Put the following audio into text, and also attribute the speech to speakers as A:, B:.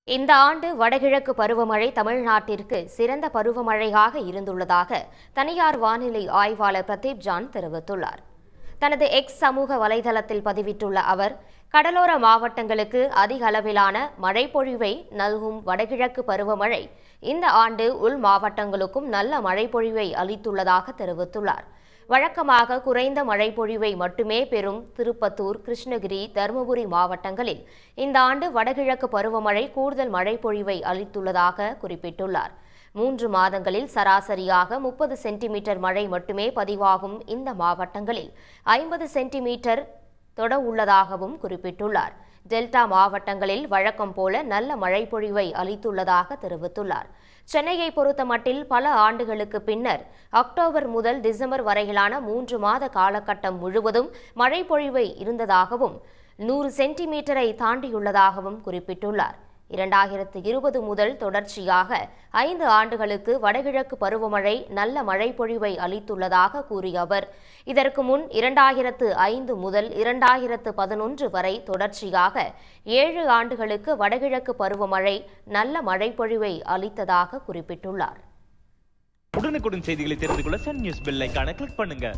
A: இந்த ஆண்டு வடகிழக்கு பருவமழை தமிழ்நாட்டிற்கு சிறந்த பருவமழையாக இருந்துள்ளதாக தனியார் வானிலை ஆய்வாளர் பிரதீப் ஜான் தெரிவித்துள்ளார். தனது எக்ஸ் சமூக வலைதளத்தில் பதிவிட்டுள்ள அவர், கடலோர மாவட்டங்களுக்கு அதிக அளவிலான மழைப்பொழிவை நல்கும் வடகிழக்கு பருவமழை இந்த ஆண்டு உள் மாவட்டங்களுக்கும் நல்ல மழைப்பொழிவை அளித்துள்ளதாக தெரிவித்துள்ளார். வழக்கமாக குறைந்த மழைப்பொழிவை மட்டுமே பெறும் திருப்பத்தூர், கிருஷ்ணகிரி, தருமபுரி மாவட்டங்களில் இந்த ஆண்டு வடகிழக்கு பருவமழை கூடுதல் மழைப்பொழிவை அளித்துள்ளதாக குறிப்பிட்டுள்ளார். 3 மாதங்களில் சராசரியாக 30 சென்டிமீட்டர் மழை மட்டுமே பதிவாகும் இந்த மாவட்டங்களில் 50 சென்டிமீட்டர் தொட உள்ளதாகவும் குறிப்பிட்டுள்ளார். டெல்டா மாவட்டங்களில் வழக்கம் போல நல்ல மழைப்பொழிவை அளித்துள்ளதாக தெரிவித்துள்ளார். சென்னையை பொறுத்தமட்டில் பல ஆண்டுகளுக்கு பின்னர் அக்டோபர் முதல் டிசம்பர் வரையிலான 3 மாத காலகட்டம் முழுவதும் மழைப்பொழிவை இருந்ததாகவும் 100 சென்டிமீட்டரை தாண்டியுள்ளதாகவும் குறிப்பிட்டுள்ளார். 2020 முதல் தொடர்ச்சியாக 5 ஆண்டுகளுக்கு வடகிழக்கு பருவமழை நல்ல மழைப்பொழிவை அளித்துள்ளதாக கூறிய அவர், இதற்கு முன் 2005 முதல் 2011 வரை தொடர்ச்சியாக 7 ஆண்டுகளுக்கு வடகிழக்கு பருவமழை நல்ல மழைப்பொழிவை அளித்ததாக குறிப்பிட்டுள்ளார்.
B: உடனுக்குடன் செய்திகளை தெரிந்து கொள்ள சன் நியூஸ் பெல் ஐகானை கிளிக் பண்ணுங்க.